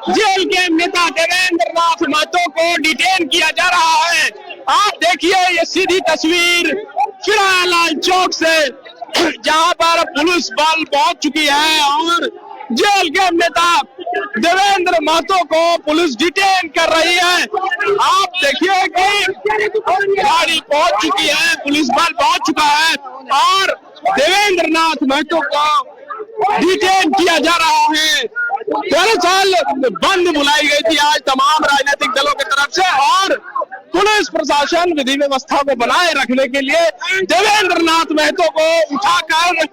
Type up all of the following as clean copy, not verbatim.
Jail के नेता देवेंद्र नाथ महतो को डिटेन किया जा रहा है। आप देखिए ये सीधी तस्वीर फिरालाल चौक से, जहां पर पुलिस बल पहुंच चुकी है और जेल के नेता देवेंद्र महतो को पुलिस डिटेन कर रही है। आप देखिए कि गाड़ी पहुंच चुकी है, पुलिस बल पहुंच चुका है और देवेंद्र नाथ महतो को डिटेन किया जा रहा है। दरअसल बंद बुलाई गई थी आज तमाम राजनीतिक दलों की तरफ से और पुलिस प्रशासन विधि व्यवस्था को बनाए रखने के लिए देवेंद्र नाथ महतो को उठाकर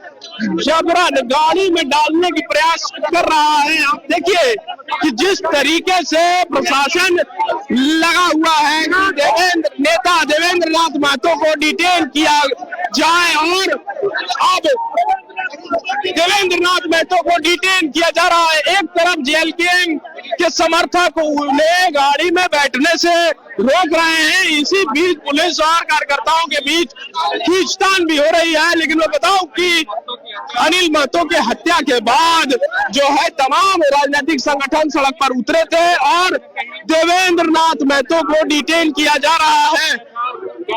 जबरन गाड़ी में डालने की प्रयास कर रहा है। आप देखिए कि जिस तरीके से प्रशासन लगा हुआ है कि नेता देवेंद्र नाथ महतो को डिटेन किया जाए और अब देवेंद्र नाथ महतो को डिटेन किया जा रहा है। एक तरफ जेएलके के समर्थक उन्हें गाड़ी में बैठने से रोक रहे हैं, इसी बीच पुलिस और कार्यकर्ताओं के बीच खींचतान भी हो रही है। लेकिन मैं बताऊं कि अनिल महतो के हत्या के बाद जो है तमाम राजनीतिक संगठन सड़क पर उतरे थे और देवेंद्र नाथ महतो को डिटेन किया जा रहा है।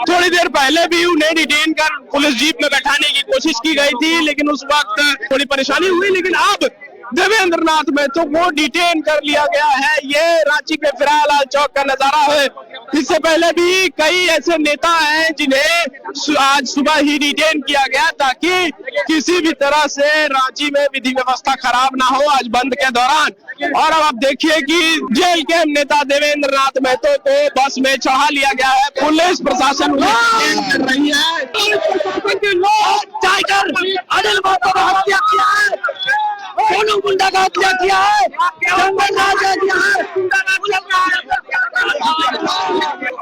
थोड़ी देर पहले भी उन्हें डिटेन कर पुलिस जीप में बैठाने की कोशिश की गई थी, लेकिन उस वक्त थोड़ी परेशानी हुई। लेकिन अब देवेंद्र नाथ महतो को डिटेन कर लिया गया है। ये रांची के फिरालाल चौक का नजारा है। इससे पहले भी कई ऐसे नेता हैं जिन्हें आज सुबह ही डिटेन किया गया ताकि किसी भी तरह से रांची में विधि व्यवस्था खराब ना हो आज बंद के दौरान। और अब आप देखिए कि जेल के नेता देवेंद्र नाथ महतो को बस में चढ़ा लिया गया है। पुलिस प्रशासन उन्हें कर रही है। टाइगर अनिल महतो को हत्या किया है, सोनू गुंडा का हत्या किया है, चंदन राज का किया है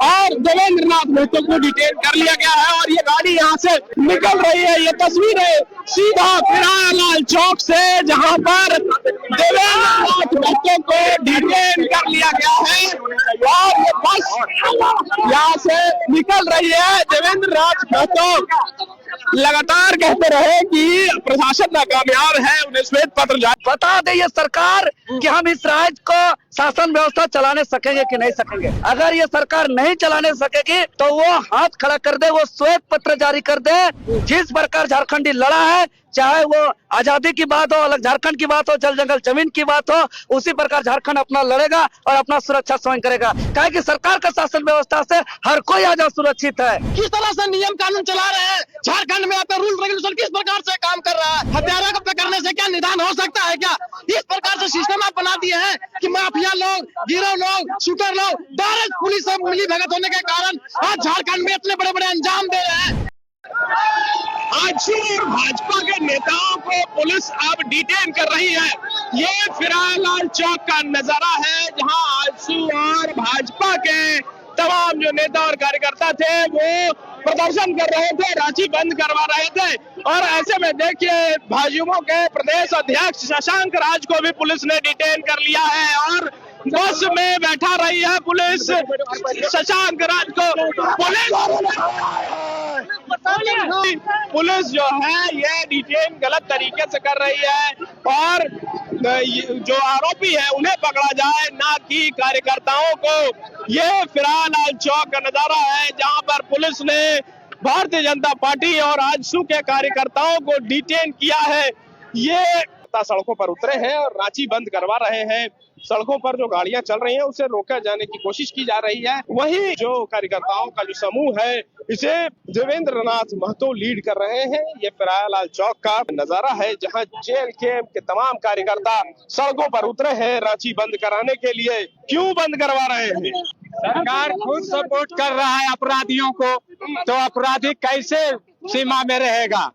और देवेंद्र नाथ महतो को डिटेन कर लिया गया है। और ये गाड़ी यहाँ से निकल रही है। ये तस्वीर है सीधा फिरालाल चौक से, जहाँ पर देवेंद्र नाथ महतो को डिटेन कर लिया गया है और ये बस यहाँ से निकल रही है। देवेंद्र नाथ महतो लगातार कहते रहे कि प्रशासन नाकामयाब है, उन्हें श्वेत पत्र जारी बता दे ये सरकार कि हम इस राज्य को शासन व्यवस्था चलाने सकेंगे कि नहीं सकेंगे। अगर ये सरकार नहीं चलाने सकेगी तो वो हाथ खड़ा कर दे, वो श्वेत पत्र जारी कर दे। जिस प्रकार झारखंडी लड़ा है, चाहे वो आजादी की बात हो, अलग झारखंड की बात हो, जल जंगल जमीन की बात हो, उसी प्रकार झारखंड अपना लड़ेगा और अपना सुरक्षा स्वयं करेगा। क्या कि सरकार का शासन व्यवस्था से हर कोई आज सुरक्षित है। किस तरह से नियम कानून चला रहे हैं झारखंड में, आप रूल रेगुलेशन किस प्रकार से काम कर रहा है। हत्यारा को पकड़ने से क्या निदान हो सकता है क्या? इस प्रकार से सिस्टम आप बना दिए हैं कि माफिया लोग, गिरोह लोग, शूटर लोग डायरेक्ट पुलिस से मिली भगत होने के कारण आज झारखंड में इतने बड़े बड़े अंजाम दे रहे हैं। आजसू और भाजपा के नेताओं को पुलिस अब डिटेन कर रही है। ये फिरालाल चौक का नजारा है, जहां आजसू और भाजपा के तमाम जो नेता और कार्यकर्ता थे वो प्रदर्शन कर रहे थे, रांची बंद करवा रहे थे। और ऐसे में देखिए भाजपा के प्रदेश अध्यक्ष शशांक राज को भी पुलिस ने डिटेन कर लिया है और बस में बैठा रही है पुलिस शशांक राज को। पुलिस जो है ये डिटेन गलत तरीके से कर रही है और जो आरोपी है उन्हें पकड़ा जाए, ना कि कार्यकर्ताओं को। ये फिरालाल चौक का नजारा है जहां पर पुलिस ने भारतीय जनता पार्टी और आजसू के कार्यकर्ताओं को डिटेन किया है। ये सड़कों पर उतरे हैं और रांची बंद करवा रहे हैं। सड़कों पर जो गाड़ियां चल रही हैं उसे रोका जाने की कोशिश की जा रही है। वहीं जो कार्यकर्ताओं का जो समूह है इसे देवेंद्र नाथ महतो लीड कर रहे हैं। ये फिरालाल चौक का नजारा है जहां जेएलके के तमाम कार्यकर्ता सड़कों पर उतरे हैं रांची बंद कराने के लिए। क्यों बंद करवा रहे हैं? सरकार खुद सपोर्ट कर रहा है अपराधियों को, तो अपराधी कैसे सीमा में रहेगा?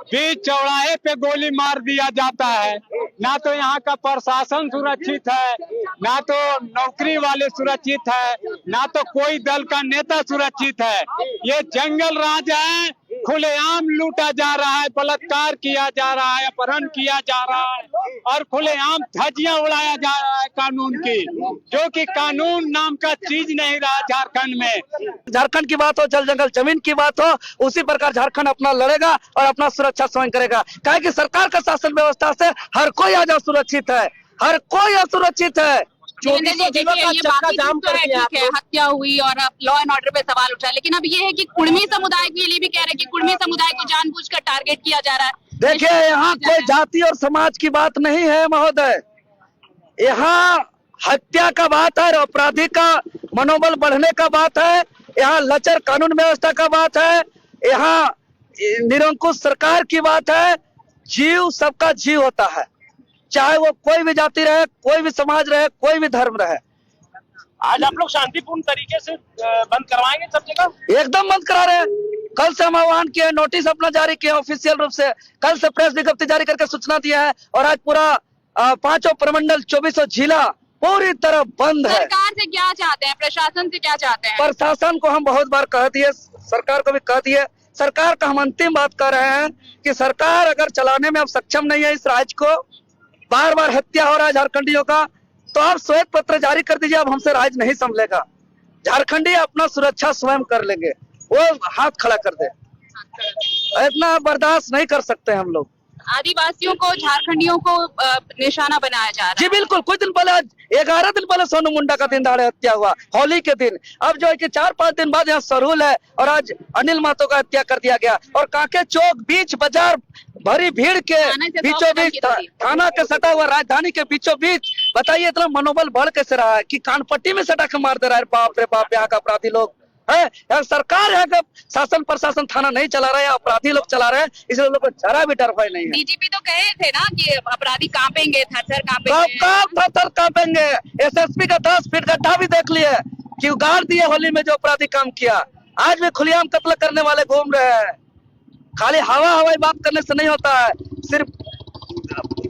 बीच चौराहे पे गोली मार दिया जाता है। ना तो यहाँ का प्रशासन सुरक्षित है, ना तो नौकरी वाले सुरक्षित है, ना तो कोई दल का नेता सुरक्षित है। ये जंगल राज है, खुलेआम लूटा जा रहा है, बलात्कार किया जा रहा है, अपहरण किया जा रहा है और खुलेआम धज्जियां उड़ाया जा रहा है कानून की, जो कि कानून नाम का चीज नहीं रहा झारखंड में। झारखंड की बात हो, जल जंगल जमीन की बात हो, उसी प्रकार झारखंड अपना लड़ेगा और अपना सुरक्षा स्वयं करेगा। क्या कि सरकार का शासन व्यवस्था से हर कोई आज सुरक्षित है। हर कोई असुरक्षित है। देवेंद्र जी, देखिए ये बाकी चीज तो है, ठीक है, हत्या हुई और लॉ एंड ऑर्डर पे सवाल उठा, लेकिन अब ये है कि कुर्मी समुदाय के लिए भी कह रहे हैं कि कुर्मी समुदाय को जानबूझकर टारगेट किया जा रहा है। देखिए, यहाँ कोई जाति और समाज की बात नहीं है महोदय, यहाँ हत्या का बात है, अपराधी का मनोबल बढ़ने का बात है, यहाँ लचर कानून व्यवस्था का बात है, यहाँ निरंकुश सरकार की बात है। जीव सबका जीव होता है, चाहे वो कोई भी जाति रहे, कोई भी समाज रहे, कोई भी धर्म रहे। आज आप लोग शांतिपूर्ण तरीके से बंद करवाएंगे सब जगह? एकदम बंद करा रहे हैं। कल से हम आह्वान किए, नोटिस अपना जारी किया ऑफिशियल रूप से, कल से प्रेस विज्ञप्ति जारी करके सूचना दिया है और आज पूरा 5 प्रमंडल 24 जिला पूरी तरह बंद है। सरकार से क्या चाहते हैं, प्रशासन से क्या चाहते हैं? प्रशासन को हम बहुत बार कह दिए, सरकार को भी कह दिए। सरकार का हम अंतिम बात कर रहे हैं कि सरकार अगर चलाने में अब सक्षम नहीं है इस राज्य को, बार बार हत्या हो रहा है झारखंडियों का, तो आप श्वेत पत्र जारी कर दीजिए। अब हमसे राज्य नहीं संभलेगा, झारखंडी अपना सुरक्षा स्वयं कर लेंगे, वो हाथ खड़ा कर दे, इतना बर्दाश्त नहीं कर सकते हम लोग। आदिवासियों को, झारखंडियों को निशाना बनाया जा रहा है। जी बिल्कुल, कुछ दिन पहले, 11 दिन पहले सोनू मुंडा का दिन दहाड़े हत्या हुआ, होली के दिन। अब जो है कि 4-5 दिन बाद यहाँ सरहुल है और आज अनिल महतो का हत्या कर दिया गया। और कांके चौक बीच बाजार भरी भीड़ के बीचों बीच, थाना के सटा हुआ राजधानी के बीचों बीच, बताइए इतना मनोबल बढ़ कैसे रहा है कि कानपट्टी में सटा के मार दे रहा है। बाप रे बाप, यहाँ का अपराधी लोग है, यार सरकार है कि शासन प्रशासन थाना नहीं चला रहा है, अपराधी लोग चला रहे हैं, इसलिए लोग को जरा भी डर भय नहीं है। डीजीपी तो कहे थे ना कि अपराधी कांपेंगे, थर-थर कांपेंगे। एसएसपी का 10 फीट गड्ढा भी देख लिए कि उगाड़ दिए होली में जो अपराधी काम किया। आज भी खुलेआम कत्ल करने वाले घूम रहे हैं। खाली हवाई बात करने से नहीं होता है, सिर्फ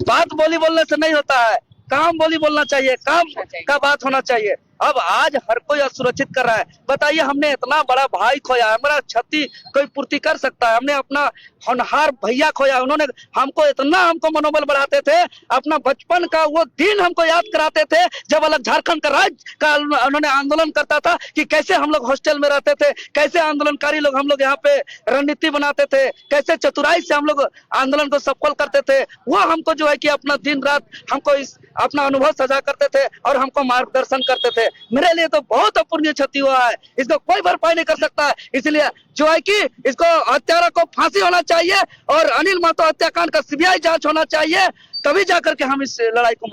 बात बोलने से नहीं होता है, काम बोलना चाहिए, काम का बात होना चाहिए। अब आज हर कोई असुरक्षित कर रहा है। बताइए, हमने इतना बड़ा भाई खोया, हमारा क्षति कोई पूर्ति कर सकता है? हमने अपना होनहार भैया खोया, उन्होंने हमको मनोबल बढ़ाते थे, अपना बचपन का वो दिन हमको याद कराते थे जब अलग झारखंड का राज्य का उन्होंने आंदोलन करता था कि कैसे हम लोग हॉस्टल में रहते थे, कैसे आंदोलनकारी लोग हम लोग यहाँ पे रणनीति बनाते थे, कैसे चतुराई से हम लोग आंदोलन को सफल करते थे। वो हमको जो है कि अपना दिन रात हमको अपना अनुभव साझा करते थे और हमको मार्गदर्शन करते थे। मेरे लिए तो बहुत अपूर्णीय क्षति हुआ है, इसको कोई भरपाई नहीं कर सकता है। इसलिए जो है कि इसको हत्यारा को फांसी होना चाहिए और अनिल महतो हत्याकांड का सीबीआई जांच होना चाहिए, तभी जाकर के हम इस लड़ाई को